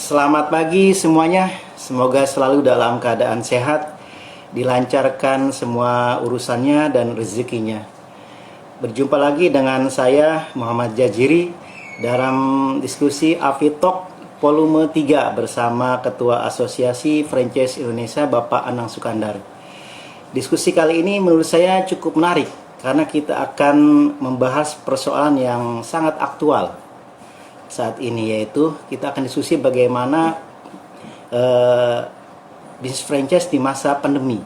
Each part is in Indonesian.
Selamat pagi semuanya. Semoga selalu dalam keadaan sehat, dilancarkan semua urusannya dan rezekinya. Berjumpa lagi dengan saya Muhammad Jajiri dalam diskusi Afitalk volume 3 bersama Ketua Asosiasi Franchise Indonesia Bapak Anang Sukandar. Diskusi kali ini menurut saya cukup menarik karena kita akan membahas persoalan yang sangat aktual saat ini, yaitu kita akan diskusi bagaimana bisnis franchise di masa pandemi.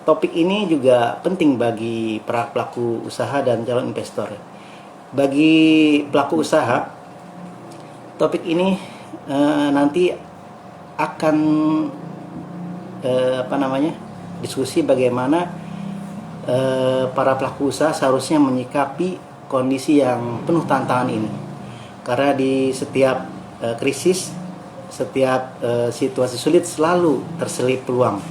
Topik ini juga penting bagi para pelaku usaha dan calon investor. Bagi pelaku usaha, topik ini nanti akan diskusi bagaimana para pelaku usaha seharusnya menyikapi kondisi yang penuh tantangan ini. Karena di setiap krisis, setiap situasi sulit selalu terselip peluang.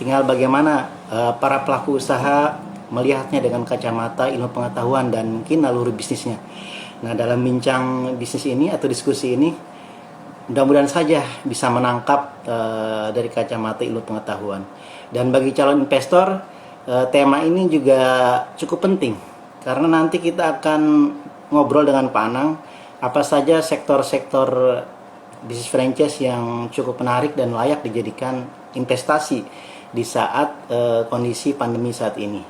Tinggal bagaimana para pelaku usaha melihatnya dengan kacamata ilmu pengetahuan dan mungkin naluri bisnisnya. Nah, dalam bincang bisnis ini atau diskusi ini, mudah-mudahan saja bisa menangkap dari kacamata ilmu pengetahuan. Dan bagi calon investor, tema ini juga cukup penting karena nanti kita akan ngobrol dengan Pak Anang apa saja sektor-sektor bisnis franchise yang cukup menarik dan layak dijadikan investasi di saat kondisi pandemi saat ini.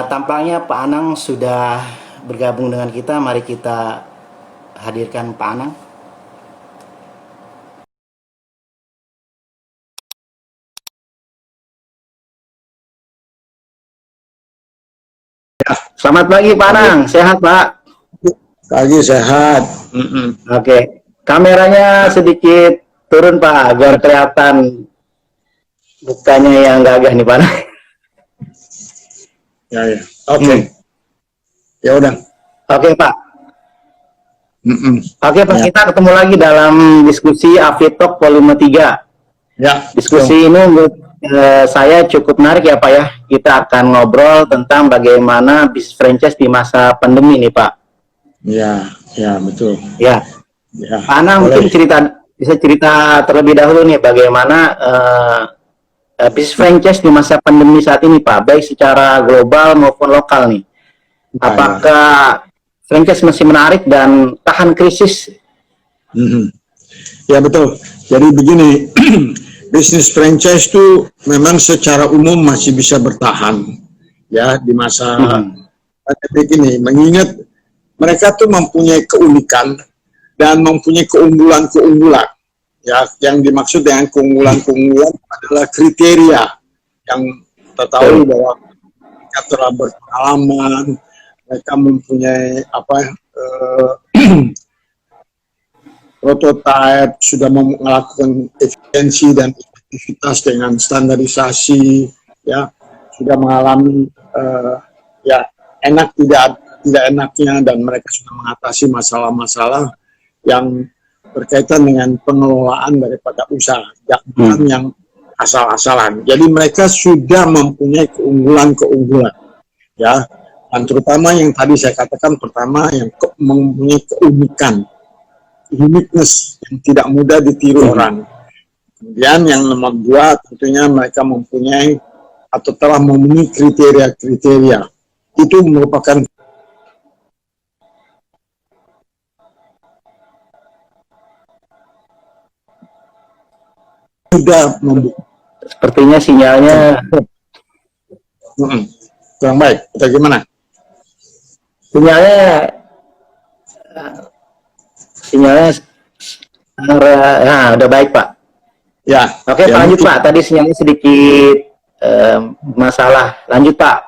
Tampaknya Pak Anang sudah bergabung dengan kita. Mari kita hadirkan Pak Anang. Selamat pagi Pak Anang, sehat Pak? Pagi sehat. Oke. Kameranya sedikit turun Pak, agar kelihatan mukanya yang gagah nih Pak. Ya. Oke. Ya udah. Oke Pak. Oke Pak, Ya. kita ketemu lagi dalam diskusi Afitalk volume 3. Ya. Diskusi ini menurut saya cukup menarik ya Pak ya. Kita akan ngobrol tentang bagaimana bisnis franchise di masa pandemi nih Pak. Ya, betul. Ya. Pak Anang mungkin bisa cerita terlebih dahulu nih bagaimana bisnis franchise di masa pandemi saat ini Pak, baik secara global maupun lokal nih. Apakah franchise masih menarik dan tahan krisis? Ya betul. Jadi begini, bisnis franchise itu memang secara umum masih bisa bertahan ya di masa pandemi ini, mengingat mereka tuh mempunyai keunikan dan mempunyai keunggulan-keunggulan. Ya, yang dimaksud dengan keunggulan-keunggulan adalah kriteria yang kita tahu bahwa mereka telah berpengalaman, mereka mempunyai prototipe, sudah melakukan efisiensi dan efektivitas dengan standarisasi, ya, sudah mengalami enak tidak enaknya, dan mereka sudah mengatasi masalah-masalah yang berkaitan dengan pengelolaan daripada usaha, bukan yang asal-asalan. Jadi mereka sudah mempunyai keunggulan-keunggulan, ya, dan terutama yang tadi saya katakan pertama, yang mempunyai keunikan, uniqueness yang tidak mudah ditiru orang. Kemudian yang nomor 2, tentunya mereka mempunyai atau telah memenuhi kriteria-kriteria. Itu merupakan sudah Sepertinya sinyalnya kurang baik. Atau gimana? Sinyalnya udah baik Pak. Ya. Oke, ya, lanjut Pak. Tadi sinyalnya sedikit masalah. Lanjut Pak.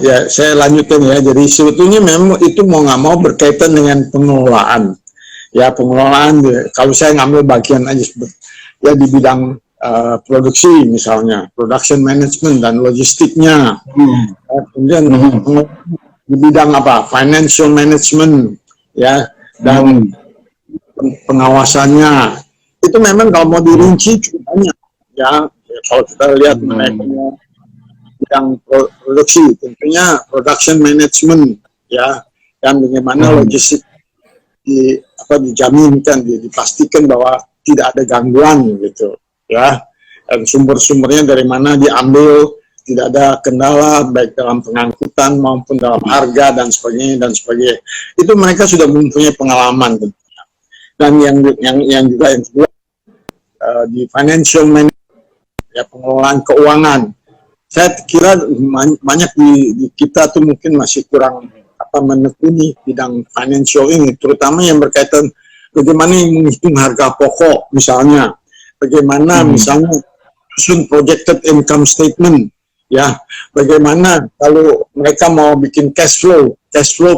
Ya, saya lanjutkan ya. Jadi sebetulnya memang itu mau nggak mau berkaitan dengan pengelolaan. Ya, pengelolaan. Kalau saya ngambil bagian aja ya di bidang produksi misalnya, production management dan logistiknya. Kemudian di bidang financial management, ya, dan pengawasannya. Itu memang kalau mau dirinci cukup banyak, ya. Kalau kita lihat mengenai bidang produksi, tentunya production management, ya, dan bagaimana logistik dijaminkan, dipastikan bahwa tidak ada gangguan gitu ya, dan sumber-sumbernya dari mana diambil, tidak ada kendala baik dalam pengangkutan maupun dalam harga dan sebagainya. Itu mereka sudah mempunyai pengalaman tentunya. Dan yang juga yang kedua, di financial management, ya, pengelolaan keuangan. Saya kira banyak di kita tuh mungkin masih kurang menekuni bidang financial ini, terutama yang berkaitan bagaimana menghitung harga pokok misalnya, bagaimana misalnya susun projected income statement, ya, bagaimana kalau mereka mau bikin cash flow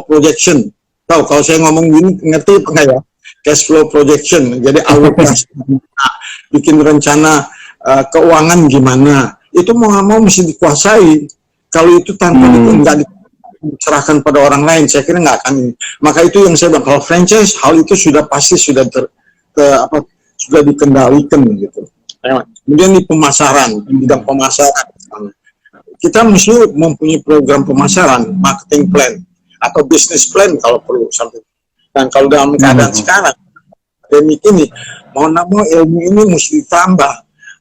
projection. Tahu kalau saya ngomong gini ngerti apa enggak ya? Cash flow projection, jadi alokasi, bikin rencana keuangan gimana, itu mau nggak mau mesti dikuasai. Kalau itu tanpa nggak diserahkan pada orang lain, saya kira nggak akan. Maka itu yang saya bilang, kalau franchise hal itu sudah pasti sudah sudah dikendalikan gitu. Kemudian di pemasaran, di bidang pemasaran, kita mesti mempunyai program pemasaran, marketing plan atau business plan kalau perlu sampai. Dan kalau dalam keadaan sekarang, pandemi ini, mau nggak mau ilmu ini mesti ditambah.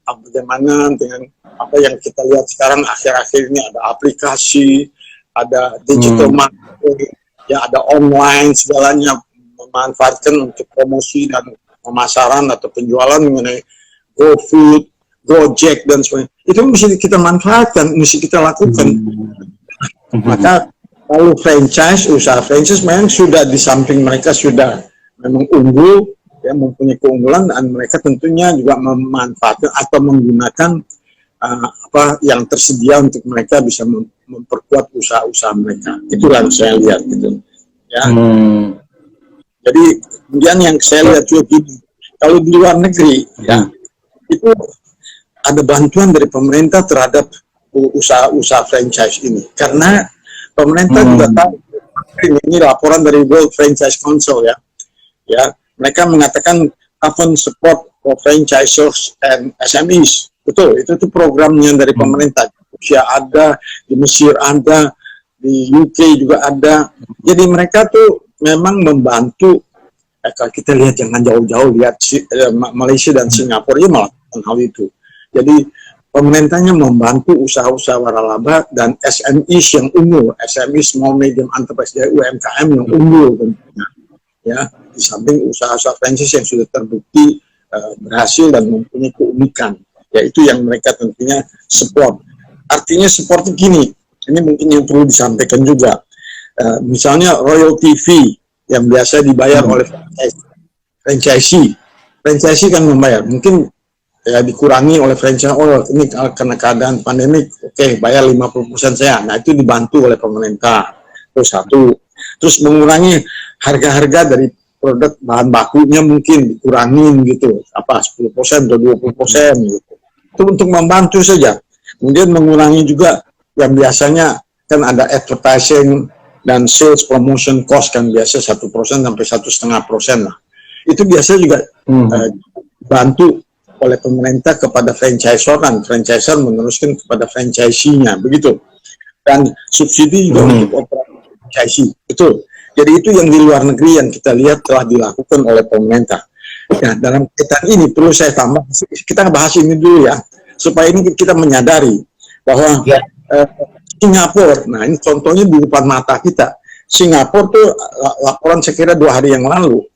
Bagaimana dengan apa yang kita lihat sekarang akhir-akhir ini, ada aplikasi, ada digital marketing, ya ada online, segalanya memanfaatkan untuk promosi dan pemasaran atau penjualan mengenai GoFood, Gojek dan sebagainya. Itu mesti kita manfaatkan, mesti kita lakukan. Maka kalau usaha franchise memang sudah di samping mereka sudah memang unggul, ya, mempunyai keunggulan, dan mereka tentunya juga memanfaatkan atau menggunakan yang tersedia untuk mereka bisa memperkuat usaha-usaha mereka. Itulah yang saya lihat gitu. Ya. Jadi kemudian yang saya lihat juga gini, kalau di luar negeri, ya, itu ada bantuan dari pemerintah terhadap usaha-usaha franchise ini, karena pemerintah juga tahu, ini laporan dari World Franchise Council, ya, mereka mengatakan open support for franchisors and SMEs. Betul, itu tuh programnya dari pemerintah. Di Rusia ada, di Mesir ada, di UK juga ada. Jadi mereka tuh memang membantu. Kalau kita lihat jangan jauh-jauh, lihat Malaysia dan Singapura ya melakukan hal itu. Jadi pemerintahnya membantu usaha-usaha waralaba dan SMEs yang unggul, SME small medium enterprise, UMKM yang unggul tentunya. Ya, di samping usaha-usaha franchise yang sudah terbukti berhasil dan mempunyai keunikan, yaitu yang mereka tentunya support. Artinya seperti gini, ini mungkin yang perlu disampaikan juga. Misalnya royalty fee yang biasa dibayar oleh franchisee kan membayar, mungkin ya dikurangi oleh franchise. Oh, ini karena keadaan pandemik, oke, bayar 50% saya. Nah, itu dibantu oleh pemerintah. Terus terus mengurangi harga-harga dari produk bahan bakunya mungkin dikurangin gitu, 10% atau 20% gitu. Itu untuk membantu saja. Kemudian mengurangi juga yang biasanya kan ada advertising dan sales promotion cost, kan biasa 1% sampai 1,5% lah. Itu biasa juga bantu oleh pemerintah kepada franchisor, dan franchisor meneruskan kepada franchisee-nya, begitu. Dan subsidi juga untuk operasi franchisee, betul. Jadi itu yang di luar negeri yang kita lihat telah dilakukan oleh pemerintah. Nah, dalam kaitan ini perlu saya tambah, kita bahas ini dulu ya, supaya ini kita menyadari bahwa Singapura, nah ini contohnya di depan mata kita. Singapura tuh laporan saya kira 2 hari yang lalu,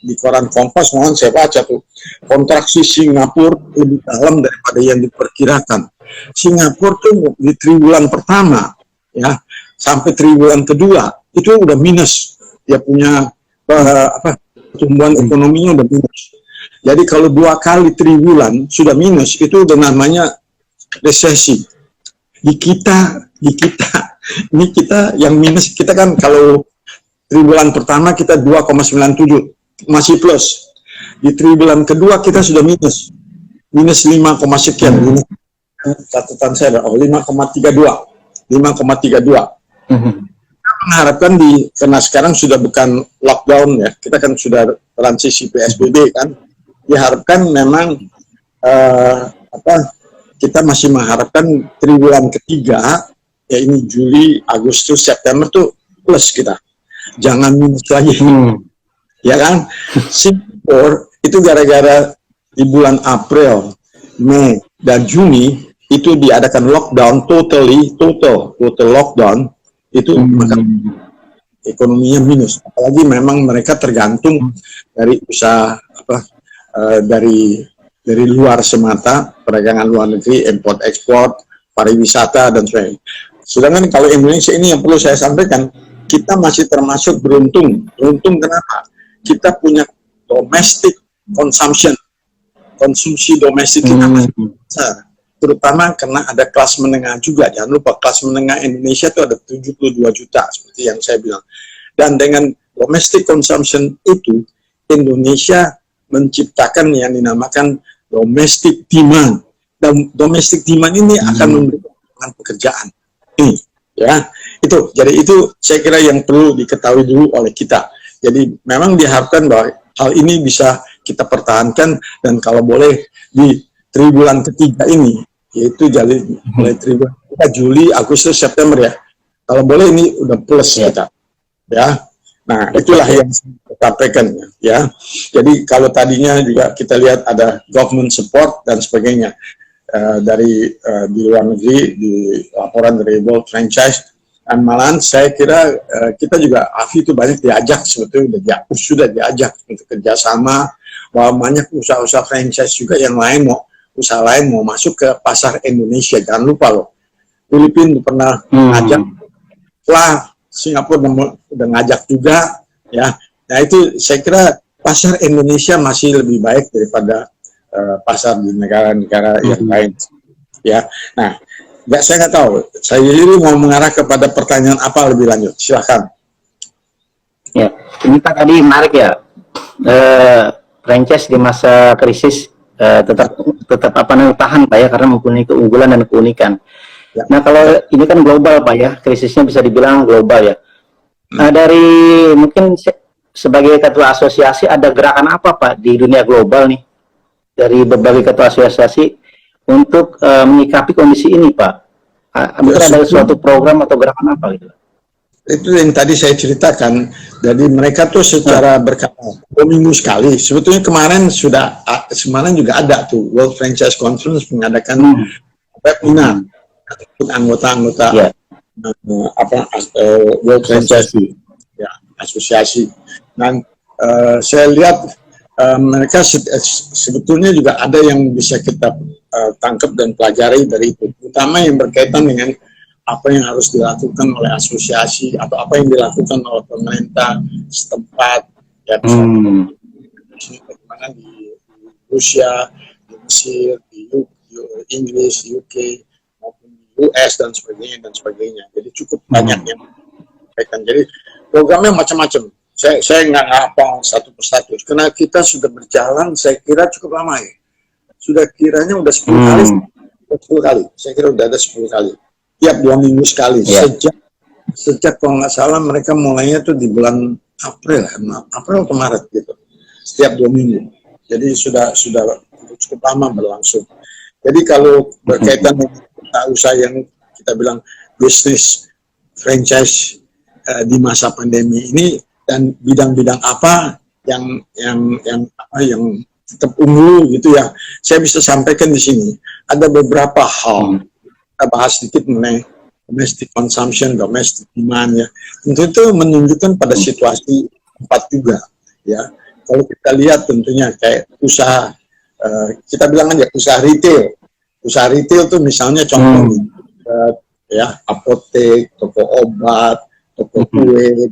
di koran Kompas, mohon saya baca tuh, kontraksi Singapura lebih dalam daripada yang diperkirakan. Singapura tuh di triwulan pertama, ya, sampai triwulan kedua itu udah minus, dia punya pertumbuhan ekonominya udah minus. Jadi kalau 2 kali triwulan sudah minus, itu udah namanya resesi. Di kita ini kita yang minus, kita kan kalau triwulan pertama kita 2,97 masih plus. Di triwulan kedua kita sudah minus 5, sekian. Ini catatan saya, 5,32. Kita mengharapkan karena sekarang sudah bukan lockdown ya, kita kan sudah transisi PSBB kan, diharapkan memang kita masih mengharapkan triwulan ketiga, ya ini Juli, Agustus, September tuh plus kita, jangan minus lagi. ya kan? Singapura itu gara-gara di bulan April, Mei, dan Juni itu diadakan lockdown total lockdown, itu maka ekonominya minus. Apalagi memang mereka tergantung dari usaha dari luar semata, perdagangan luar negeri, import ekspor, pariwisata dan sebagainya. Sedangkan kalau Indonesia ini yang perlu saya sampaikan, kita masih termasuk beruntung. Beruntung kenapa? Kita punya domestic consumption, konsumsi domestik kita masih besar. Terutama karena ada kelas menengah juga. Jangan lupa kelas menengah Indonesia itu ada 72 juta seperti yang saya bilang. Dan dengan domestic consumption itu, Indonesia menciptakan yang dinamakan domestic demand. Dan domestic demand ini akan memberikan pekerjaan. Ini, ya, itu. Jadi itu saya kira yang perlu diketahui dulu oleh kita. Jadi memang diharapkan bahwa hal ini bisa kita pertahankan, dan kalau boleh di triwulan ketiga ini, yaitu jadi mulai triwulan kita Juli, Agustus, September ya. Kalau boleh ini udah plus kita, ya. Nah itulah yang saya sampaikan ya. Jadi kalau tadinya juga kita lihat ada government support dan sebagainya dari di luar negeri, di laporan dari World Franchise, dan malahan saya kira kita juga AFI itu banyak diajak, sebetulnya sudah diajak untuk kerjasama, bahwa banyak usaha-usaha franchise juga yang lain usaha lain mau masuk ke pasar Indonesia. Jangan lupa loh, Filipina pernah ngajak, lah Singapura udah ngajak juga ya. Nah itu saya kira pasar Indonesia masih lebih baik daripada pasar di negara-negara yang lain ya. Nah saya nggak tahu, saya ini mau mengarah kepada pertanyaan apa lebih lanjut, silahkan. Ya, ini Pak tadi menarik ya, franchise di masa krisis tetap apa namanya tahan Pak ya, karena mempunyai keunggulan dan keunikan. Ya. Nah kalau ini kan global Pak ya, krisisnya bisa dibilang global ya. Nah dari mungkin sebagai ketua asosiasi ada gerakan apa Pak di dunia global nih, dari berbagai ketua asosiasi untuk menyikapi kondisi ini Pak? Mungkin ada suatu program atau gerakan apa gitu? Itu yang tadi saya ceritakan. Jadi mereka tuh secara berkala 2 minggu sekali. Sebetulnya kemarin semalam juga ada tuh World Franchise Conference mengadakan webinar untuk anggota-anggota World Franchise ya, asosiasi. Dan saya lihat mereka sebetulnya juga ada yang bisa kita tangkap dan pelajari dari itu, terutama yang berkaitan dengan apa yang harus dilakukan oleh asosiasi atau apa yang dilakukan oleh pemerintah setempat ya, bagaimana di Rusia, di Mesir, di Inggris, UK maupun di US dan sebagainya. Jadi cukup banyak yang disampaikan. Jadi programnya macam-macam. Saya nggak hafal satu persatu karena kita sudah berjalan saya kira cukup lama ya. Sudah kiranya udah 10 kali. 10 kali. Saya kira udah ada 10 kali. Tiap 2 minggu sekali. Yeah. Sejak kalau nggak salah mereka mulainya tuh di bulan April atau Maret gitu. Setiap 2 minggu. Jadi sudah cukup lama berlangsung. Jadi kalau berkaitan dengan usaha yang kita bilang bisnis franchise di masa pandemi ini, dan bidang-bidang apa yang tetap unggul gitu ya, saya bisa sampaikan di sini. Ada beberapa hal. Kita bahas sedikit mengenai domestic consumption, domestic demand ya. Tentu itu menunjukkan pada situasi tempat juga ya. Kalau kita lihat tentunya kayak usaha, kita bilang aja usaha retail. Usaha retail tuh misalnya contoh ya, apotek, toko obat, toko kue,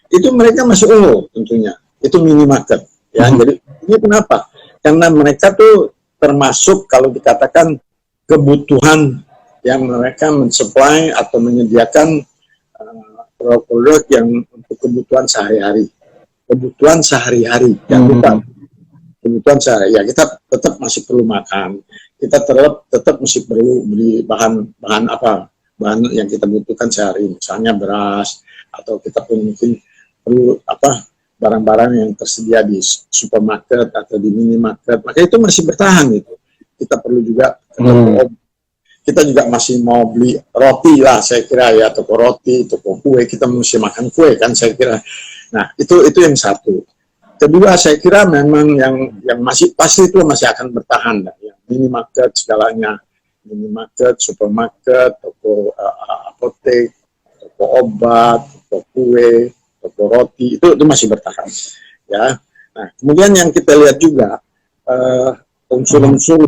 itu mereka masih unggul tentunya. Itu minimarket ya. Jadi ini kenapa? Karena mereka tuh termasuk kalau dikatakan kebutuhan yang mereka mensupply atau menyediakan produk-produk yang untuk kebutuhan sehari-hari. Kebutuhan sehari-hari, jangan lupa. Kebutuhan sehari, ya kita tetap masih perlu makan. Kita tetap masih perlu beli bahan yang kita butuhkan sehari, misalnya beras, atau kita pun mungkin perlu barang-barang yang tersedia di supermarket atau di minimarket. Maka itu masih bertahan gitu. Kita perlu juga kita juga masih mau beli roti lah saya kira ya, toko roti, toko kue, kita mesti makan kue kan saya kira. Nah itu yang satu. kedua saya kira memang yang masih pasti itu masih akan bertahan dah, ya. Minimarket segalanya, minimarket, supermarket, toko apotek, toko obat, toko kue, toko roti itu masih bertahan, ya. Nah kemudian yang kita lihat juga unsur-unsur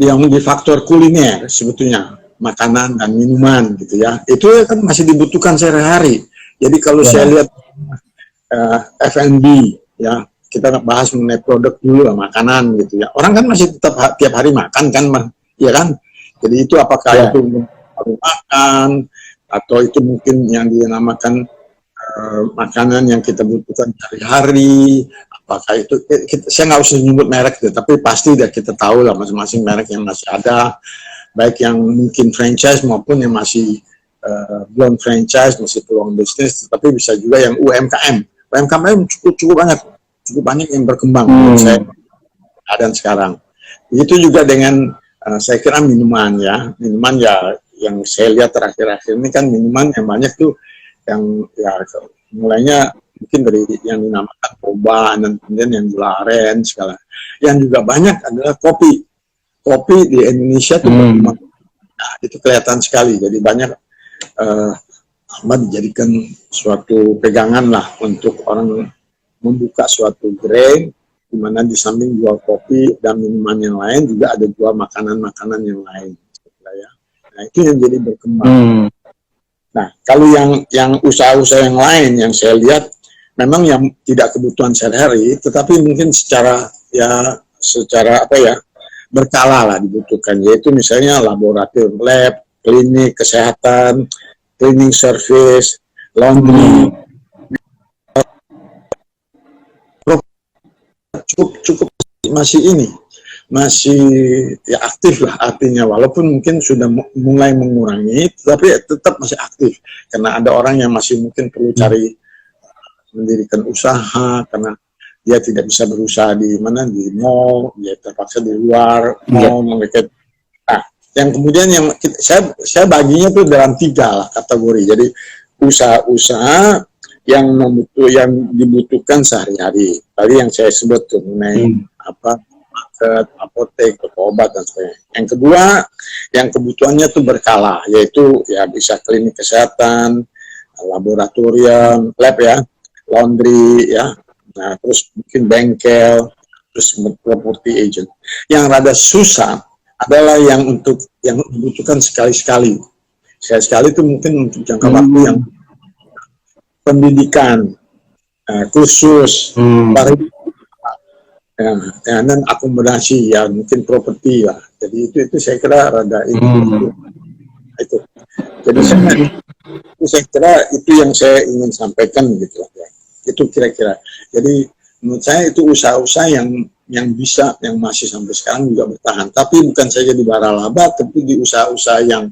yang di faktor kuliner sebetulnya, makanan dan minuman gitu ya, itu kan masih dibutuhkan sehari-hari. Jadi kalau saya lihat F&B ya, kita bahas mengenai produk dulu lah, makanan gitu ya, orang kan masih tetap tiap hari makan kan, ya kan. Jadi itu apakah itu baru makan atau itu mungkin yang dinamakan makanan yang kita butuhkan sehari-hari, apakah itu saya nggak usah nyebut merek deh, tapi pasti udah kita tahu lah masing-masing merek yang masih ada, baik yang mungkin franchise maupun yang masih belum franchise, masih peluang bisnis, tapi bisa juga yang UMKM cukup banyak yang berkembang menurut saya dan sekarang. Begitu juga dengan saya kira minuman ya yang saya lihat terakhir-akhir ini kan minuman yang banyak tuh yang ya mulainya mungkin dari yang dinamakan boba dan kemudian yang gula aren segala. Yang juga banyak adalah kopi di Indonesia tuh berkembang. Nah, itu kelihatan sekali. Jadi banyak dijadikan suatu pegangan lah untuk orang membuka suatu gerai di mana di samping jual kopi dan minuman yang lain juga ada jual makanan-makanan yang lain. Ya. Nah itu yang jadi berkembang. Nah, kalau yang usaha-usaha yang lain yang saya lihat memang yang tidak kebutuhan sehari-hari, tetapi mungkin secara berkala lah dibutuhkan, yaitu misalnya laboratorium, lab, klinik kesehatan, cleaning service, laundry, cukup masih ya aktif lah artinya, walaupun mungkin sudah mulai mengurangi, tapi tetap masih aktif karena ada orang yang masih mungkin perlu cari mendirikan usaha karena dia tidak bisa berusaha di mall, dia terpaksa di luar mall mereka. Nah, yang kemudian yang saya baginya tuh dalam 3 lah kategori. Jadi usaha-usaha yang dibutuhkan sehari-hari. Tadi yang saya sebut tuh mengenai market, apotek, toko obat dan sebagainya. Yang kedua, yang kebutuhannya tuh berkala, yaitu ya bisa klinik kesehatan, laboratorium, lab ya, laundry ya, nah terus mungkin bengkel, terus property agent. Yang rada susah adalah yang dibutuhkan sekali-sekali itu mungkin untuk jangka waktu yang pendidikan khusus, dan akomodasi ya mungkin properti ya. Jadi itu saya kira rada itu. Jadi saya kira itu yang saya ingin sampaikan gitu ya. Itu kira-kira. Jadi menurut saya itu usaha-usaha yang bisa, yang masih sampai sekarang juga bertahan. Tapi bukan saja di waralaba, tapi di usaha-usaha yang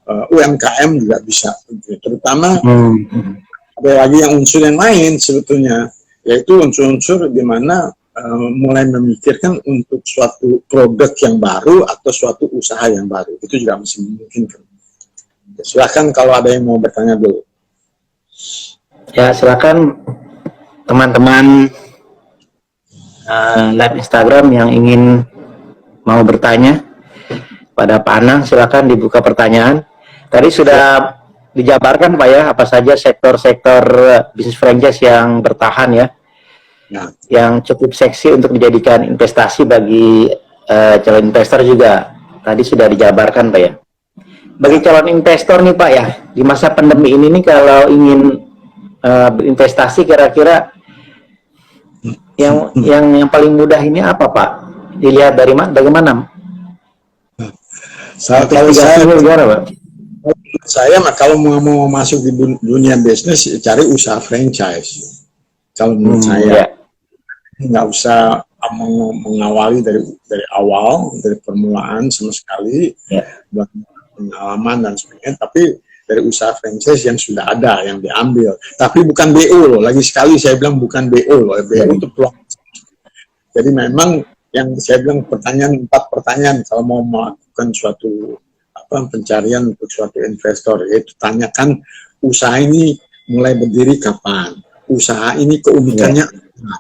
UMKM juga bisa. Terutama ada lagi yang unsur yang lain sebetulnya, yaitu unsur-unsur di mana mulai memikirkan untuk suatu produk yang baru atau suatu usaha yang baru. Itu juga masih memungkinkan. Silakan kalau ada yang mau bertanya dulu. Ya, silakan teman-teman live Instagram yang ingin mau bertanya pada Pak Anang, silakan dibuka pertanyaan. Tadi sudah dijabarkan Pak ya, apa saja sektor-sektor bisnis franchise yang bertahan ya, yang cukup seksi untuk dijadikan investasi bagi calon investor juga. Tadi sudah dijabarkan Pak ya. Bagi calon investor nih Pak ya, di masa pandemi ini nih kalau ingin berinvestasi kira-kira yang paling mudah ini apa Pak? Dilihat dari bagaimana? Kalau saya kalau mau masuk di dunia bisnis cari usaha franchise. Kalau menurut saya nggak usah mengawali dari awal, dari permulaan sama sekali, buat pengalaman dan sebagainya, tapi dari usaha franchise yang sudah ada, yang diambil. Tapi bukan BO loh, lagi sekali saya bilang bukan BO loh, BO itu peluang. Jadi memang yang saya bilang 4 pertanyaan kalau mau melakukan suatu pencarian untuk suatu investor, yaitu tanyakan usaha ini mulai berdiri kapan, usaha ini keunikannya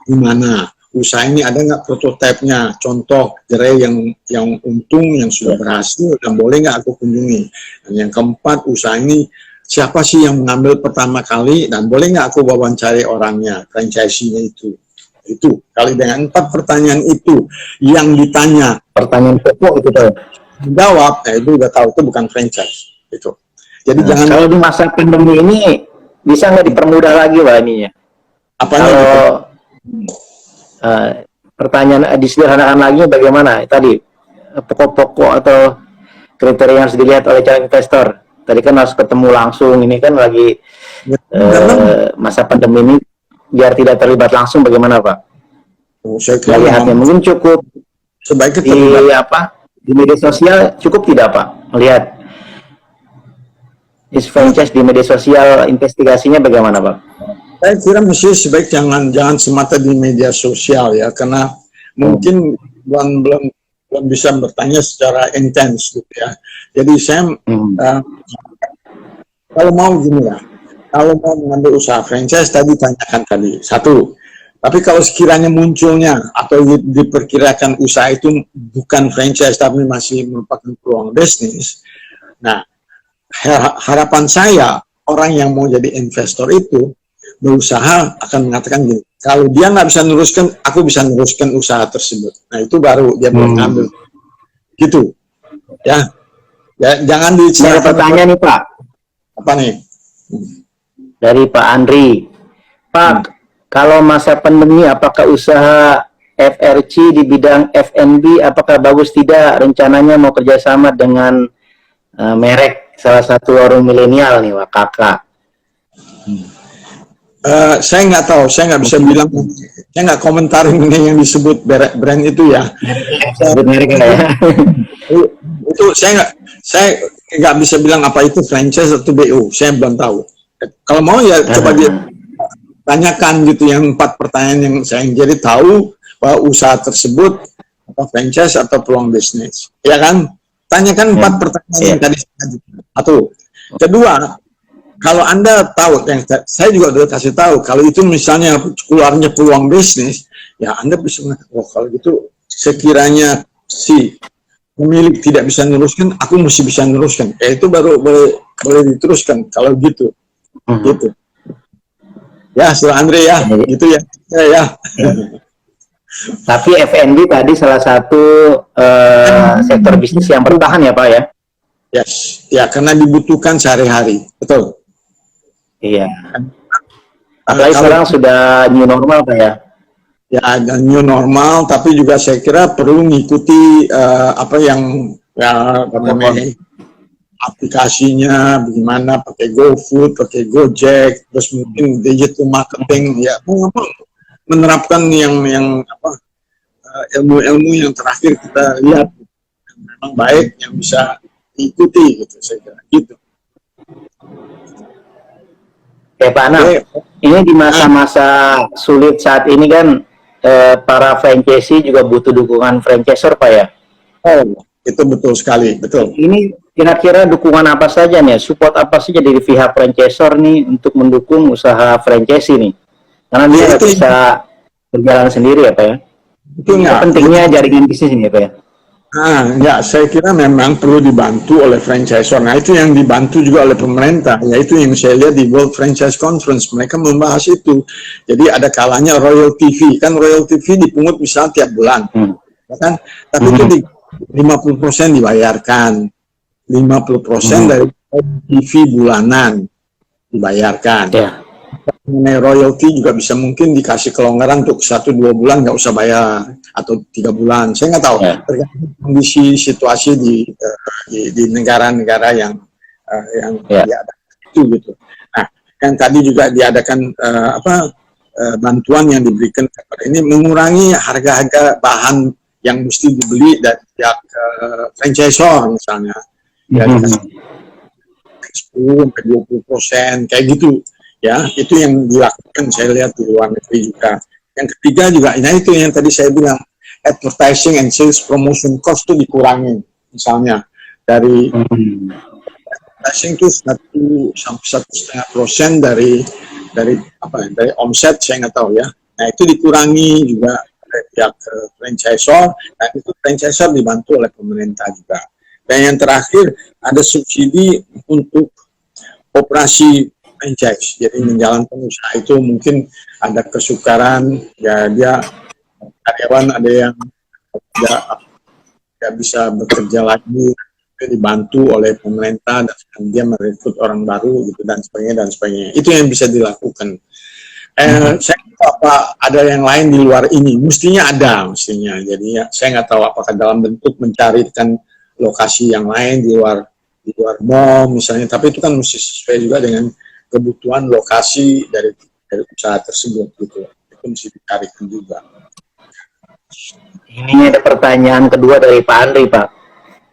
di mana, usaha ini ada nggak prototipenya, contoh gerai yang untung, yang sudah berhasil, dan boleh nggak aku kunjungi. Dan yang keempat, usaha ini siapa sih yang mengambil pertama kali, dan boleh nggak aku wawancari orangnya, franchisee-nya itu. Itu kali dengan 4 pertanyaan itu yang ditanya, Pertanyaan pokok itu tuh. jawab, itu udah tahu itu bukan franchise. Itu. Jadi jangan Kalau di masa pandemi ini bisa nggak dipermudah lagi Pak ininya? apanya Kalau gitu. pertanyaan disederhanakan lagi bagaimana tadi pokok-pokok atau kriteria yang harus dilihat oleh calon investor. Tadi kan harus ketemu langsung, ini kan lagi masa pandemi ini biar tidak terlibat langsung, bagaimana Pak? Saya kira Melihatnya mungkin cukup sebaiknya di terlibat. di media sosial cukup tidak Pak melihat franchise di media sosial, investigasinya bagaimana Pak? Saya kira mesti sebaik jangan semata di media sosial ya, karena mungkin belum bisa bertanya secara intens gitu ya. Jadi saya kalau mau gini ya, kalau mau mengambil usaha franchise tadi tanyakan tadi satu. Tapi kalau sekiranya munculnya atau diperkirakan usaha itu bukan franchise tapi masih merupakan peluang bisnis, nah harapan saya orang yang mau jadi investor itu berusaha akan mengatakan gini, kalau dia nggak bisa neruskan, aku bisa neruskan usaha tersebut. Nah itu baru dia boleh ngambil, gitu ya. Ya jangan Ada pertanyaan nih Pak. Apa nih? Dari Pak Andri. Pak, kalau masa pandemi apakah usaha FRC di bidang F&B apakah bagus tidak? Rencananya mau kerjasama dengan merek salah satu warung milenial nih, Wak Kakak. Saya nggak tahu, saya nggak bisa bilang, saya nggak komentarin yang disebut brand itu ya. Merek ya. Itu saya nggak bisa bilang apa itu franchise atau BU, saya belum tahu. Kalau mau ya coba dia tanyakan gitu yang 4 pertanyaan yang saya jadi tahu bahwa usaha tersebut apa franchise atau peluang bisnis, ya kan? Tanyakan 4 pertanyaan yang tadi satu. Kedua, kalau Anda tahu, yang saya juga udah kasih tahu, kalau itu misalnya keluarnya peluang bisnis, ya Anda bisa mengatakan, oh kalau gitu sekiranya si pemilik tidak bisa meneruskan, aku mesti bisa meneruskan. Itu baru boleh diteruskan kalau gitu. Gitu. Ya, Saudara Andre ya, gitu ya. Ya. Tapi F&B tadi salah satu sektor bisnis yang bertahan ya Pak ya? Yes, ya karena dibutuhkan sehari-hari, betul. Iya. Apalagi sekarang sudah new normal Pak ya? Ya, dan new normal, tapi juga saya kira perlu mengikuti apa yang ya namanya aplikasinya, bagaimana pakai GoFood, pakai Gojek, terus mungkin digital marketing, ya menerapkan yang apa ilmu-ilmu yang terakhir kita lihat memang baik yang bisa diikuti gitu, saya kira gitu. Pak Anam, ini di masa-masa sulit saat ini kan para franchisee juga butuh dukungan franchisor Pak ya? Oh, itu betul sekali, betul. Ini kira-kira dukungan apa saja nih, support apa saja dari pihak franchisor nih untuk mendukung usaha franchise ini? Karena dia nggak bisa berjalan sendiri ya Pak ya? Itu pentingnya jaringan bisnis ini ya Pak ya? Ya, saya kira memang perlu dibantu oleh franchisor. Nah, itu yang dibantu juga oleh pemerintah. Yaitu yang saya lihat di World Franchise Conference. Mereka membahas itu. Jadi ada kalanya royalty fee. Kan royalty fee dipungut misalnya tiap bulan. Kan? Tapi itu 50% dibayarkan. 50% dari royalty fee bulanan dibayarkan. Mengenai royalty juga bisa mungkin dikasih kelonggaran untuk 1-2 bulan nggak usah bayar atau 3 bulan, saya nggak tahu tergantung kondisi situasi di negara-negara yang diadakan itu gitu. Nah, yang tadi juga diadakan bantuan yang diberikan kepada ini mengurangi harga-harga bahan yang mesti dibeli dari pihak franchisor misalnya, ya dikasih 10-20% kayak gitu. Ya, itu yang dilakukan saya lihat di luar negeri juga. Yang ketiga juga, nah itu yang tadi saya bilang, advertising and sales promotion cost itu dikurangi. Misalnya, dari advertising itu 1-1,5% dari dari omset saya nggak tahu ya. Nah itu dikurangi juga oleh pihak franchisor, dan itu franchisor dibantu oleh pemerintah juga. Dan yang terakhir ada subsidi untuk operasi franchise. Jadi menjalankan usaha itu mungkin ada kesukaran, ya dia karyawan ada yang tidak bisa bekerja lagi, dibantu oleh pemerintah dan dia merekrut orang baru gitu dan sebagainya. Itu yang bisa dilakukan. Saya nggak tahu apa ada yang lain di luar ini. Mestinya ada, mestinya. Jadi ya, saya nggak tahu apakah dalam bentuk mencarikan lokasi yang lain di luar mall misalnya. Tapi itu kan mesti sesuai juga dengan kebutuhan lokasi dari usaha tersebut gitu. Itu mesti dicarikan juga. Ini ada pertanyaan kedua dari Pak Andri, Pak.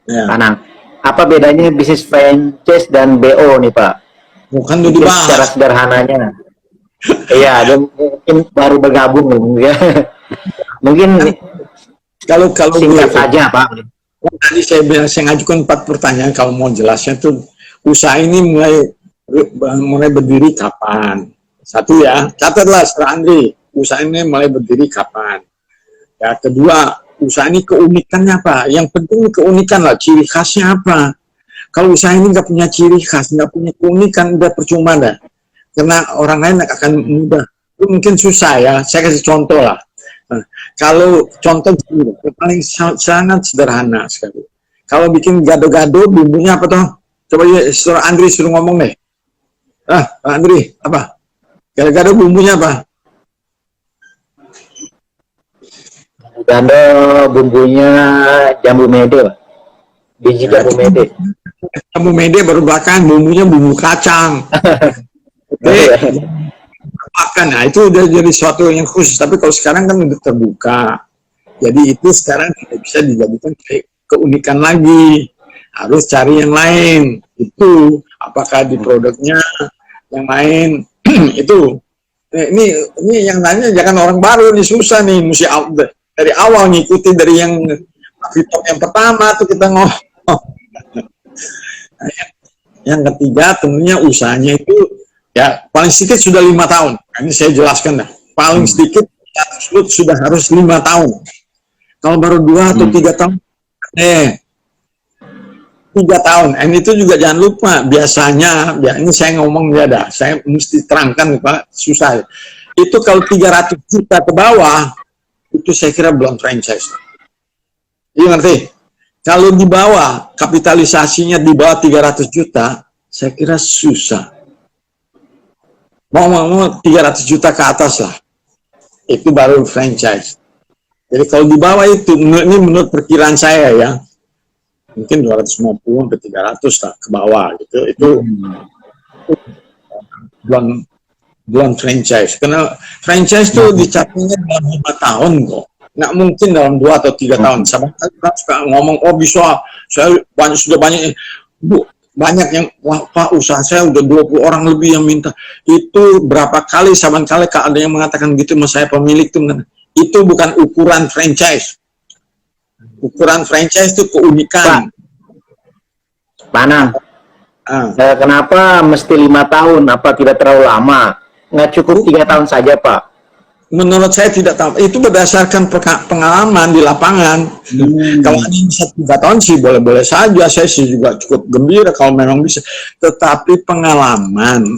Ya. Anang, apa bedanya bisnis franchise dan BO nih, Pak? Bukan Mungkin dibahas. secara sederhananya. Iya, ada mungkin baru bergabung ya. Mungkin kalau singkat saja, Pak. Tadi saya ngajukan 4 pertanyaan. Kalau mau jelasnya tuh usaha ini mulai berdiri kapan? Satu ya, catatlah Sir Andri, usaha ini mulai berdiri kapan? Ya, kedua, usaha ini keunikannya apa? Yang penting keunikan lah, ciri khasnya apa? Kalau usaha ini nggak punya ciri khas, nggak punya keunikan, udah percuma dah. Karena orang lain akan mudah. Itu mungkin susah ya. Saya kasih contoh lah. Nah, kalau contoh paling sangat sederhana sekali. Kalau bikin gado-gado, bumbunya apa toh? Coba ya, Sir Andri suruh ngomong deh. Pak Andri, apa? Gado-gado bumbunya apa? Gado bumbunya jambu mede, Pak. Biji jambu mede. Jambu mede baru belakangan, bumbunya bumbu kacang. Makan, nah itu udah jadi sesuatu yang khusus. Tapi kalau sekarang kan udah terbuka, jadi itu sekarang tidak bisa dijadikan keunikan lagi. Harus cari yang lain. Itu apakah di produknya yang lain itu. Ini yang nanya jangan orang baru, ini susah nih, mesti dari awal ngikuti dari yang yang pertama tuh kita ngomong. Nah, yang ketiga tentunya usahanya itu ya paling sedikit sudah 5 tahun. Ini saya jelaskan dah. Paling sedikit tersebut sudah harus 5 tahun. Kalau baru 2 atau 3 tahun, 3 tahun. Dan itu juga jangan lupa biasanya, ya ini saya ngomong ya dah, saya mesti terangkan Pak, susah. Itu kalau 300 juta ke bawah, itu saya kira belum franchise. Iya ngerti? Kalau di bawah, kapitalisasinya di bawah 300 juta, saya kira susah. Mau 300 juta ke atas lah, itu baru franchise. Jadi kalau di bawah itu, ini menurut perkiraan saya ya, mungkin 250 sampai 300 lah ke bawah gitu, itu belum franchise. Karena franchise itu dicapainya dalam 5 tahun kok, nggak mungkin dalam 2 atau 3 tahun. Sama kan suka ngomong, oh bisa, saya sudah banyak, Bu, banyak yang, wah Pak usaha saya udah 20 orang lebih yang minta. Itu berapa kali, saban kali ada yang mengatakan gitu, mas saya pemilik tuh, itu bukan ukuran franchise. Ukuran franchise itu keunikan. Pak Anang, kenapa mesti 5 tahun? Apa tidak terlalu lama? Nggak cukup 3 tahun saja, Pak? Menurut saya tidak tahu. Itu berdasarkan pengalaman di lapangan. Kalau hanya bisa 3 tahun sih boleh-boleh saja. Saya sih juga cukup gembira kalau memang bisa. Tetapi pengalaman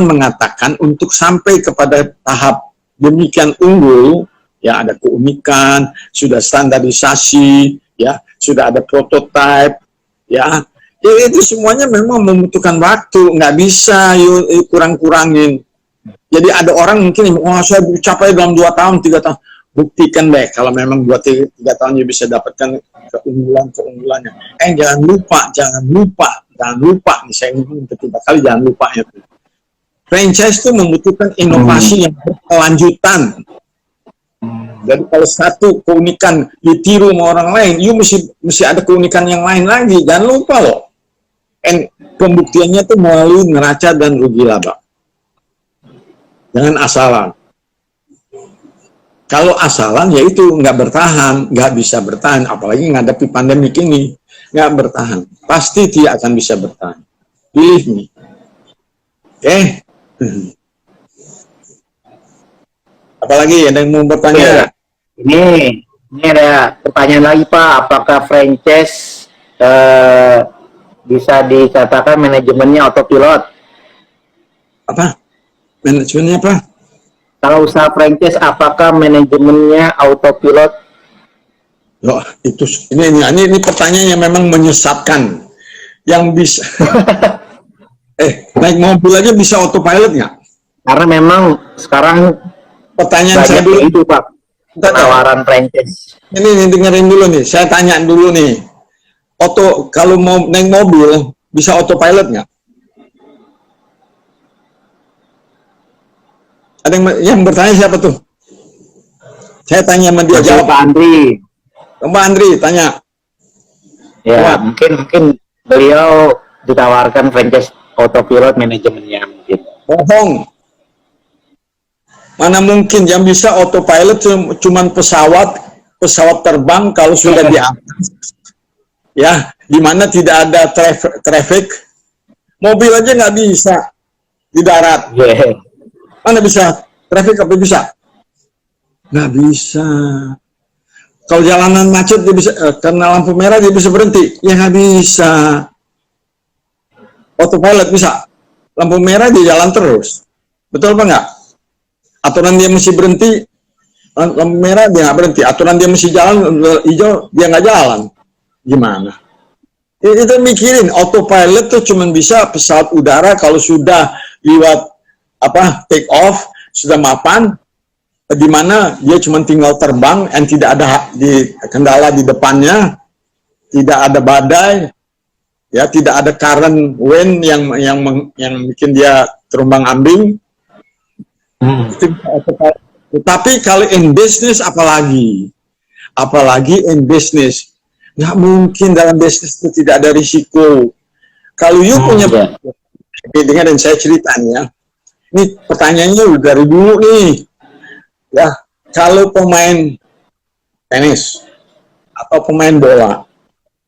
mengatakan untuk sampai kepada tahap demikian unggul, ya ada keunikan, sudah standarisasi, ya sudah ada prototipe, ya itu semuanya memang membutuhkan waktu, nggak bisa kurang-kurangin. Jadi ada orang mungkin, wah saya capai dalam 2 tahun, 3 tahun. Buktikan deh kalau memang 2-3 tahun bisa dapatkan keunggulannya. Jangan lupa nih, saya ngomong ketiga kali, jangan lupa itu. Franchise itu membutuhkan inovasi yang berkelanjutan. Jadi kalau satu keunikan ditiru sama orang lain, mesti ada keunikan yang lain lagi. Jangan lupa loh. Pembuktiannya itu melalui neraca dan rugi laba. Jangan asalan. Kalau asalan ya itu nggak bertahan, nggak bisa bertahan. Apalagi menghadapi pandemi ini, nggak bertahan. Pasti tidak akan bisa bertahan. Pilih nih. Oke. Apalagi ada yang mau bertanya? Ini ada pertanyaan lagi Pak, apakah franchise bisa dikatakan manajemennya autopilot? Apa? Manajemennya apa? Kalau usaha franchise, apakah manajemennya autopilot? Loh, ini pertanyaan yang memang menyesatkan. Yang bisa naik mobil aja bisa autopilot nggak? Karena memang sekarang Pertanyaan saya banyak dulu. itu Pak, penawaran franchise. Ini dengerin dulu nih. Saya tanya dulu nih. Kalau mau naik mobil bisa autopilot nggak? Ada yang bertanya siapa tuh? Saya tanya sama dia jawab. Pak Andri. Mbak Andri tanya. Ya, mungkin beliau ditawarkan franchise autopilot manajemennya mungkin. Bohong. Mana mungkin yang bisa autopilot cuman pesawat terbang kalau sudah di atas. Ya, di mana tidak ada traffic. Mobil aja nggak bisa di darat. Yeah. Mana bisa? Traffic apa bisa? Nggak bisa. Kalau jalanan macet dia bisa, karena lampu merah dia bisa berhenti. Ya nggak bisa. Autopilot bisa. Lampu merah dia jalan terus. Betul apa nggak? Aturan dia mesti berhenti, lampu merah dia nggak berhenti. Aturan dia mesti jalan, hijau dia nggak jalan. Gimana? Itu mikirin, autopilot tuh cuma bisa pesawat udara kalau sudah lewat take off, sudah mapan, di mana dia cuma tinggal terbang dan tidak ada kendala di depannya, tidak ada badai, ya tidak ada current wind yang bikin dia terombang ambing. Tapi kalau in business apalagi in business nggak mungkin, dalam bisnis itu tidak ada risiko. Kalau you punya dengan dan saya ceritanya, ini pertanyaannya dari dulu nih, ya kalau pemain tenis atau pemain bola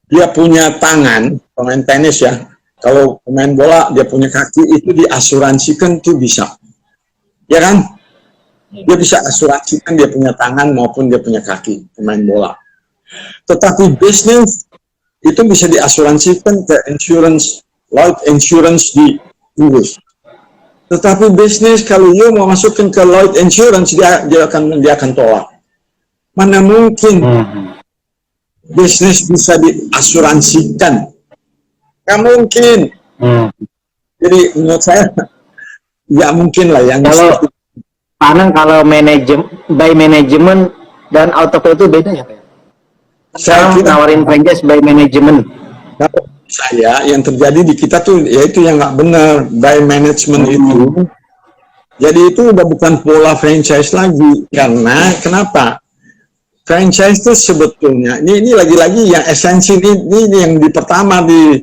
dia punya tangan, pemain tenis ya, kalau pemain bola dia punya kaki, itu diasuransikan tuh bisa. Ya kan? Dia bisa asuransikan dia punya tangan maupun dia punya kaki, pemain bola. Tetapi bisnis itu bisa diasuransikan ke insurance, Lloyd Insurance di Inggris. Tetapi bisnis kalau you mau masukin ke Lloyd Insurance dia akan tolak. Mana mungkin bisnis bisa diasuransikan? Nggak mungkin. Jadi menurut saya ya mungkin lah yang kalau by management dan autopilot itu beda ya Pak? Saya nawarin franchise by management. Saya yang terjadi di kita tuh yaitu yang nggak benar, by management itu. Jadi itu udah bukan pola franchise lagi. Karena kenapa? Franchise itu sebetulnya ini lagi-lagi yang esensi ini yang di pertama di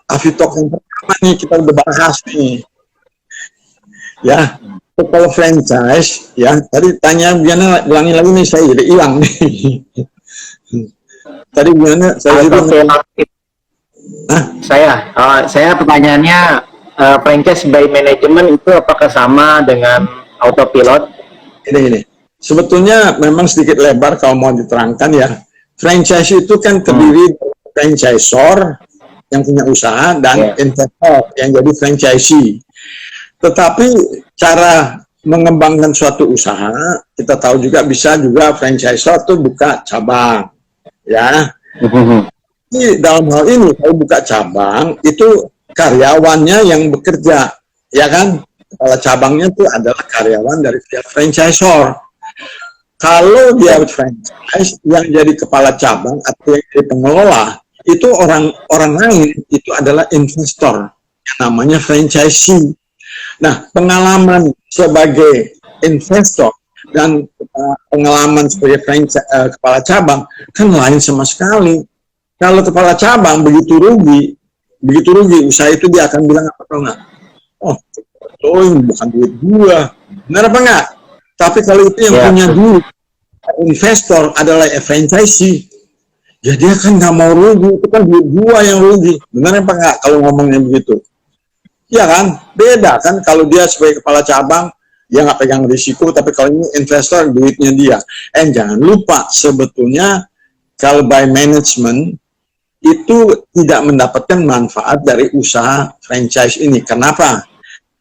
Avitalk yang pertama nih kita udah bahas nih. Ya, kalau franchise ya tadi tanya Biana, ulangi lagi nih, saya jadi hilang nih. Tadi gimana? Saya pertanyaannya, franchise by management itu apakah sama dengan autopilot? Ini. Sebetulnya memang sedikit lebar kalau mau diterangkan ya. Franchise itu kan terdiri dari franchisor yang punya usaha dan investor yang jadi franchisee. Tetapi cara mengembangkan suatu usaha, kita tahu juga bisa juga franchisor tuh buka cabang, ya. Jadi dalam hal ini kalau buka cabang itu karyawannya yang bekerja, ya kan? Kepala cabangnya itu adalah karyawan dari franchisor. Kalau dia franchise yang jadi kepala cabang atau yang jadi pengelola itu orang lain, itu adalah investor yang namanya franchisee. Nah, pengalaman sebagai investor dan pengalaman sebagai kepala cabang kan lain sama sekali. Kalau kepala cabang begitu rugi usaha itu dia akan bilang apa enggak? Oh, bukan duit gua. Benar apa enggak? Tapi kalau itu yang punya duit, investor adalah franchisee, ya dia kan nggak mau rugi, itu kan duit gua yang rugi. Benar apa enggak kalau ngomongnya begitu? Ya kan, beda kan kalau dia sebagai kepala cabang, dia nggak pegang risiko, tapi kalau ini investor, duitnya dia. Jangan lupa, sebetulnya kalau by management, itu tidak mendapatkan manfaat dari usaha franchise ini. Kenapa?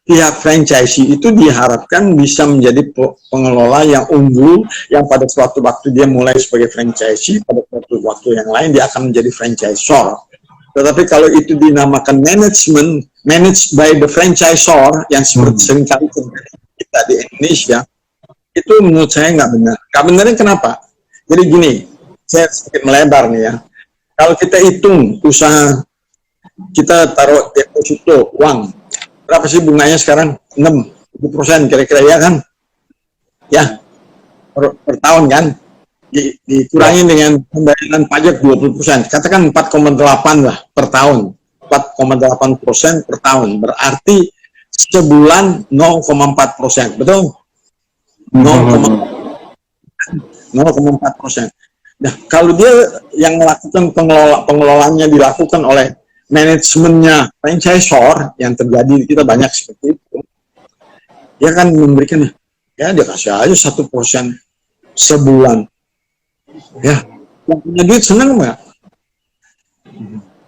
Pihak franchisee itu diharapkan bisa menjadi pengelola yang unggul, yang pada suatu waktu dia mulai sebagai franchisee, pada suatu waktu yang lain dia akan menjadi franchisor. Tetapi kalau itu dinamakan manajemen, managed by the franchisor, yang seperti seringkali kita di Indonesia, itu menurut saya nggak benar. Nggak benarnya kenapa? Jadi gini, saya sedikit melebar nih ya. Kalau kita hitung usaha, kita taruh deposito uang, berapa sih bunganya sekarang? 6% kira-kira, ya kan? Ya, per tahun kan? Dikurangi dengan pembayaran pajak 20%, katakan 4,8 lah per tahun, 4,8% per tahun, berarti sebulan 0,4%, betul? 0,4%. Nah, kalau dia yang melakukan pengelolaannya dilakukan oleh manajemennya franchisor, yang terjadi kita banyak seperti itu, dia kan memberikan, ya dia kasih aja 1% sebulan. Ya, yang punya duit seneng nggak?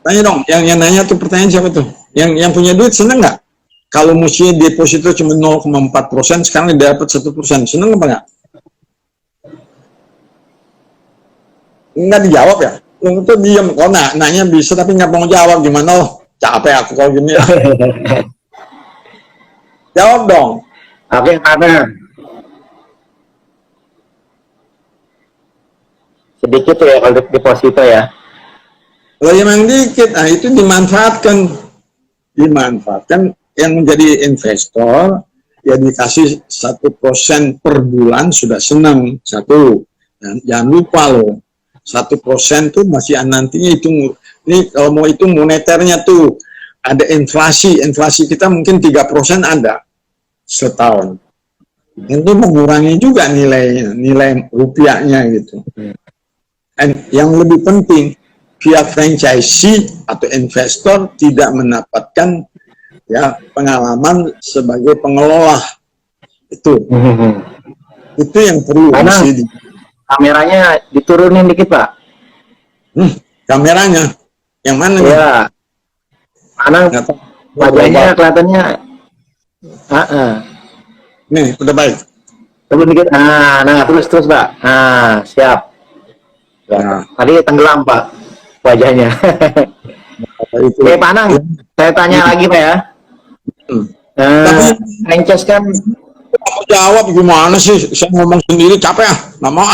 Tanya dong, yang nanya tuh pertanyaan siapa tuh? Yang punya duit seneng nggak? Kalau mestinya deposito cuma 0,4%, sekarang dia dapat 1%, seneng apa nggak? Nggak dijawab ya? Itu diam, kok nanya bisa tapi nggak mau jawab, gimana loh? Capek aku kalau gini ya. Jawab dong. Oke, mana? Sedikit ya kalau deposito ya. Kalau yang dikit, nah itu dimanfaatkan yang menjadi investor, ya dikasih 1% per bulan sudah senang. Satu, dan jangan lupa loh, 1% tuh masih nantinya itu, ini kalau mau itu moneternya tuh ada inflasi kita mungkin 3% ada setahun. Itu mengurangi juga nilai rupiahnya gitu. Dan yang lebih penting, pihak franchisee atau investor tidak mendapatkan ya pengalaman sebagai pengelola. Itu yang perlu. Kameranya diturunin dikit, Pak. Kameranya yang mana nih? Ya, Anang wajahnya kelihatannya. Nih udah baik. Turun dikit. Nah terus Pak. Siap. Ya. Tadi tenggelam Pak wajahnya. Oke Pak Anang, saya tanya lagi Pak ya. Franchise kan mau jawab gimana sih? Saya ngomong sendiri capek nggak mau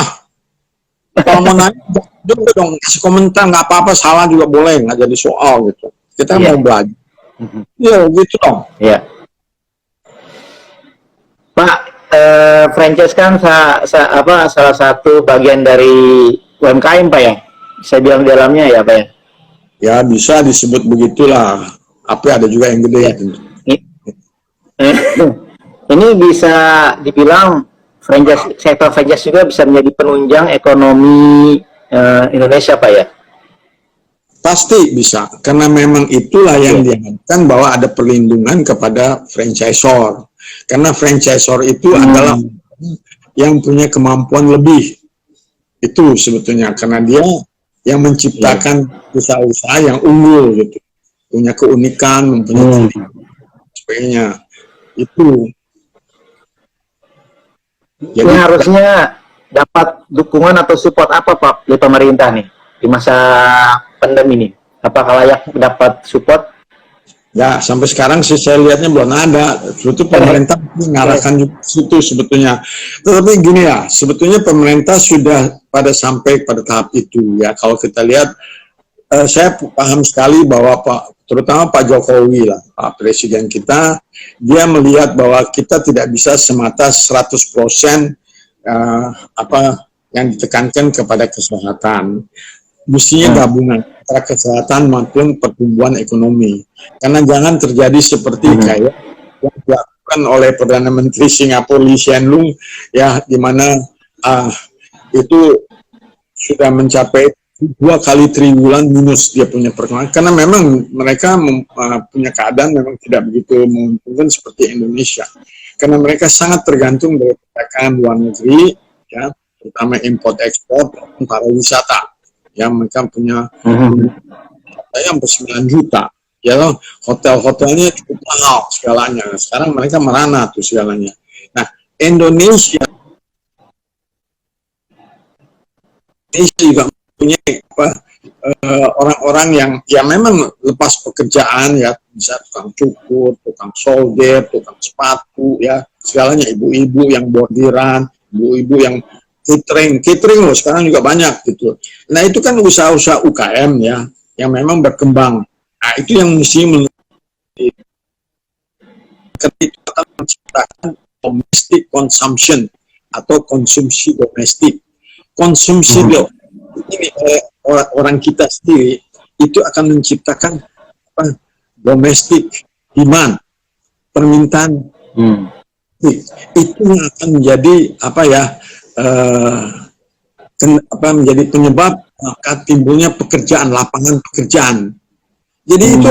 Kalau mau nanya juga dong, kasih komentar, nggak apa-apa, salah juga boleh, nggak jadi soal gitu. Kita mau belajar. Ya gitu dong. Iya. Pak, franchise kan salah satu bagian dari UMKM Pak ya? Saya bilang di dalamnya ya Pak ya? Ya bisa disebut begitulah. Tapi ada juga yang gede. Ya. Ini bisa dibilang sektor franchise juga bisa menjadi penunjang ekonomi Indonesia Pak ya? Pasti bisa, karena memang itulah yang diharapkan, bahwa ada perlindungan kepada franchisor. Karena franchisor itu adalah yang punya kemampuan lebih. Itu sebetulnya karena dia yang menciptakan usaha-usaha yang unggul gitu, punya keunikan, mempunyai sebagainya. Itu jadi harusnya dapat dukungan atau support apa Pak dari pemerintah nih di masa pandemi ini? Apakah layak dapat support? Ya, sampai sekarang sih saya lihatnya belum ada. Sebetulnya pemerintah mengarahkan situ sebetulnya. Tetapi gini ya, sebetulnya pemerintah sudah sampai pada tahap itu ya. Kalau kita lihat, saya paham sekali bahwa terutama Pak Jokowi lah, Pak Presiden kita, dia melihat bahwa kita tidak bisa semata 100% yang ditekankan kepada kesehatan. Mestinya gabungan antara kesehatan maupun pertumbuhan ekonomi. Karena jangan terjadi seperti kayak yang dilakukan oleh Perdana Menteri Singapura Lee Hsien Loong ya, di mana itu sudah mencapai 2 kali triwulan minus dia punya perkembangan, karena memang mereka punya keadaan memang tidak begitu menguntungkan seperti Indonesia, karena mereka sangat tergantung dari perdagangan luar negeri, ya, terutama import ekspor dan pariwisata, ya. Mereka punya yang 9 juta, ya, hotel-hotelnya cukup mahal segalanya. Sekarang mereka merana tuh segalanya. Nah, Indonesia juga punya orang-orang yang ya memang lepas pekerjaan, ya, bisa tukang cukur, tukang solder, tukang sepatu, ya, segalanya, ibu-ibu yang bordiran, ibu-ibu yang catering loh sekarang juga banyak gitu. Nah, itu kan usaha-usaha UKM, ya, yang memang berkembang. Nah, itu yang mesti ketika akan menciptakan domestic consumption atau konsumsi domestik. Konsumsi ini orang kita sendiri itu akan menciptakan domestic demand, permintaan. Itu yang akan menjadi menjadi penyebab timbulnya lapangan pekerjaan. Jadi itu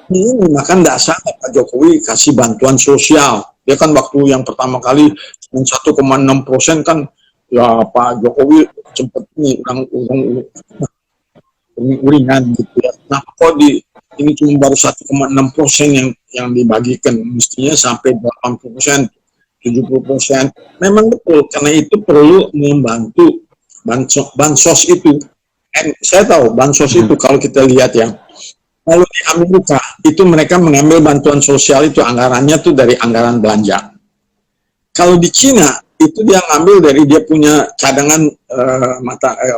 ini maka tidak salah Pak Jokowi kasih bantuan sosial. Dia kan waktu yang pertama kali 1,6% kan, ya Pak Jokowi sempat uringan gitu, ya. Nah, kok ini cuma baru 1,6% yang dibagikan, mestinya sampai 80%, 70%. Memang betul, karena itu perlu membantu bansos itu. Saya tahu bansos itu kalau kita lihat, ya, kalau di Amerika itu mereka mengambil bantuan sosial itu anggarannya tuh dari anggaran belanja. Kalau di Cina itu dia ngambil dari dia punya cadangan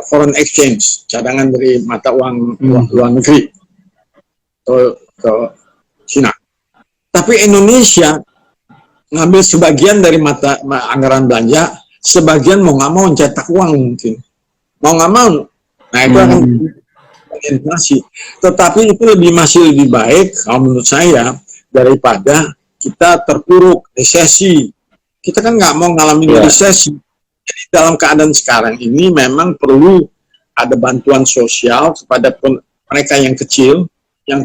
foreign exchange, cadangan dari mata uang luar negeri ke Cina. Tapi Indonesia ngambil sebagian dari anggaran belanja, sebagian mau nggak mau mencetak uang mungkin, mau nggak mau. Nah, itu akan inflasi. Tetapi itu masih lebih baik kalau menurut saya daripada kita terpuruk resesi. Kita kan nggak mau ngalamin resesi. Jadi dalam keadaan sekarang ini memang perlu ada bantuan sosial kepada mereka yang kecil, yang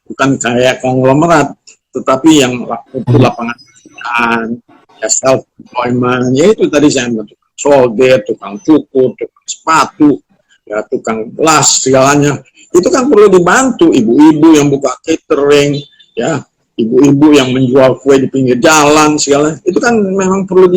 bukan kayak konglomerat, tetapi yang lapangan pekerjaan, ya, self employment, ya itu tadi saya bilang, solder, tukang cukur, tukang sepatu, ya, tukang las, segalanya. Itu kan perlu dibantu, ibu-ibu yang buka catering, ya, ibu-ibu yang menjual kue di pinggir jalan, segala. Itu kan memang perlu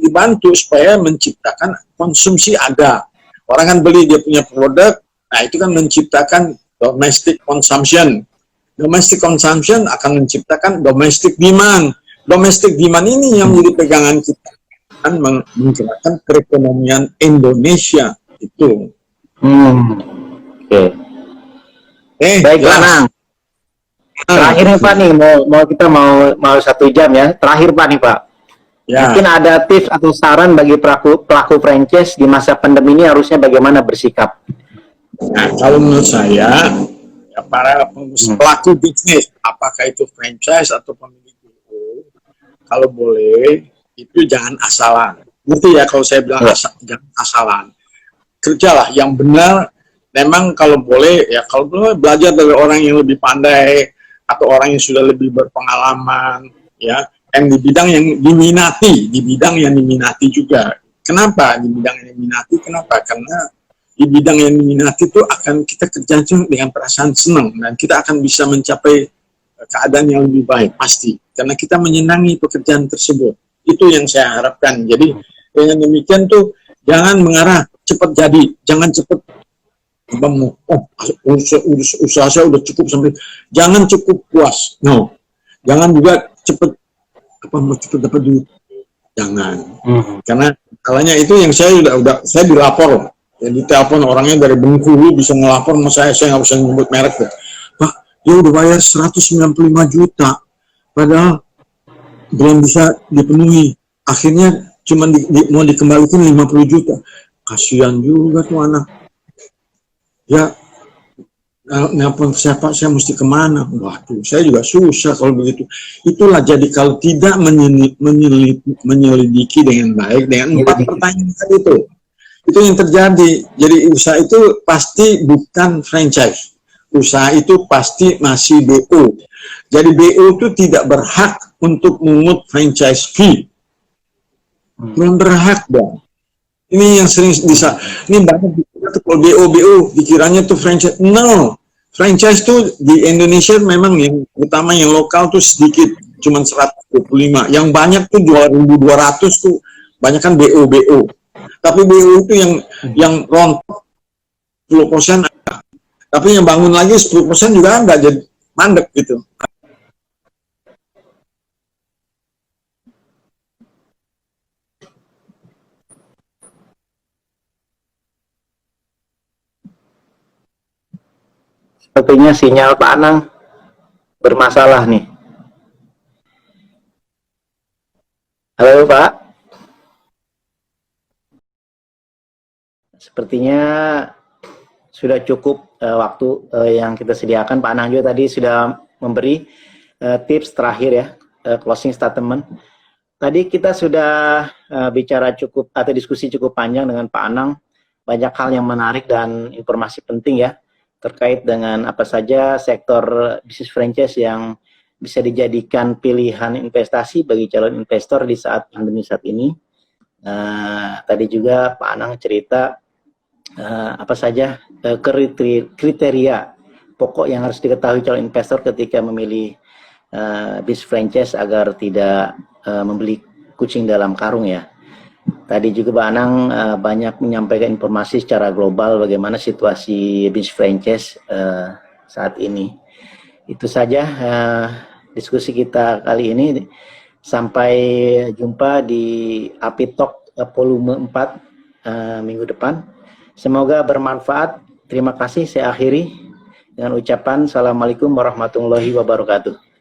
dibantu supaya menciptakan konsumsi ada. Orang kan beli dia punya produk, nah itu kan menciptakan domestic consumption. Domestic consumption akan menciptakan domestic demand. Domestic demand ini yang menjadi pegangan kita, kan menggerakkan perekonomian Indonesia itu. Baik, Lanang. Terakhir nih Pak nih, kita mau 1 jam ya. Terakhir Pak nih Pak. Ya. Mungkin ada tips atau saran bagi pelaku franchise di masa pandemi ini harusnya bagaimana bersikap? Nah, kalau menurut saya, ya, para pelaku bisnis, apakah itu franchise atau pemilik buku, kalau boleh itu jangan asalan. Ngerti ya kalau saya bilang jangan asalan. Kerjalah yang benar. Memang kalau boleh, ya kalau boleh belajar dari orang yang lebih pandai atau orang yang sudah lebih berpengalaman, ya, yang di bidang yang diminati juga. Kenapa di bidang yang diminati? Kenapa? Karena di bidang yang diminati itu akan kita kerja dengan perasaan senang dan kita akan bisa mencapai keadaan yang lebih baik pasti. Karena kita menyenangi pekerjaan tersebut. Itu yang saya harapkan. Jadi dengan demikian tuh jangan mengarah cepat jadi, jangan cepat usaha saya udah cukup sampai, jangan cukup puas, no, jangan juga cepat dapat duit, jangan, karena kalanya itu yang saya saya dilapor, jadi telepon orangnya dari Bengkulu bisa ngelapor sama saya nggak usah nyebut merek, Pak, dia udah bayar 195 juta, padahal belum bisa dipenuhi, akhirnya cuma mau dikembalikan 50 juta, kasihan juga tuh anak. Ya, nelpon siapa, saya mesti kemana? Waduh, saya juga susah kalau begitu. Itulah jadi kalau tidak menyelidiki dengan baik dengan 4 pertanyaan itu. Itu yang terjadi. Jadi usaha itu pasti bukan franchise. Usaha itu pasti masih BO. Jadi BO itu tidak berhak untuk mengut franchise fee. Belum berhak dong. Ini yang sering bisa, ini banyak kalau BO dikiranya tuh franchise. No, franchise tuh di Indonesia memang yang utama yang lokal tuh sedikit, cuma 125. Yang banyak tuh 2.200 tuh banyak kan BO. Tapi BO itu yang rontok 10%, tapi yang bangun lagi 10% juga nggak, jadi mandek gitu. Sepertinya sinyal Pak Anang bermasalah nih. Halo Pak. Sepertinya sudah cukup waktu yang kita sediakan. Pak Anang juga tadi sudah memberi tips terakhir ya, closing statement. Tadi kita sudah bicara cukup atau diskusi cukup panjang dengan Pak Anang, banyak hal yang menarik dan informasi penting ya terkait dengan apa saja sektor bisnis franchise yang bisa dijadikan pilihan investasi bagi calon investor di saat pandemi saat ini. Tadi juga Pak Anang cerita apa saja kriteria pokok yang harus diketahui calon investor ketika memilih bisnis franchise agar tidak membeli kucing dalam karung ya. Tadi juga Pak Anang banyak menyampaikan informasi secara global bagaimana situasi bisnis franchise saat ini. Itu saja diskusi kita kali ini. Sampai jumpa di API Talk volume 4 minggu depan. Semoga bermanfaat. Terima kasih. Saya akhiri dengan ucapan Assalamualaikum warahmatullahi wabarakatuh.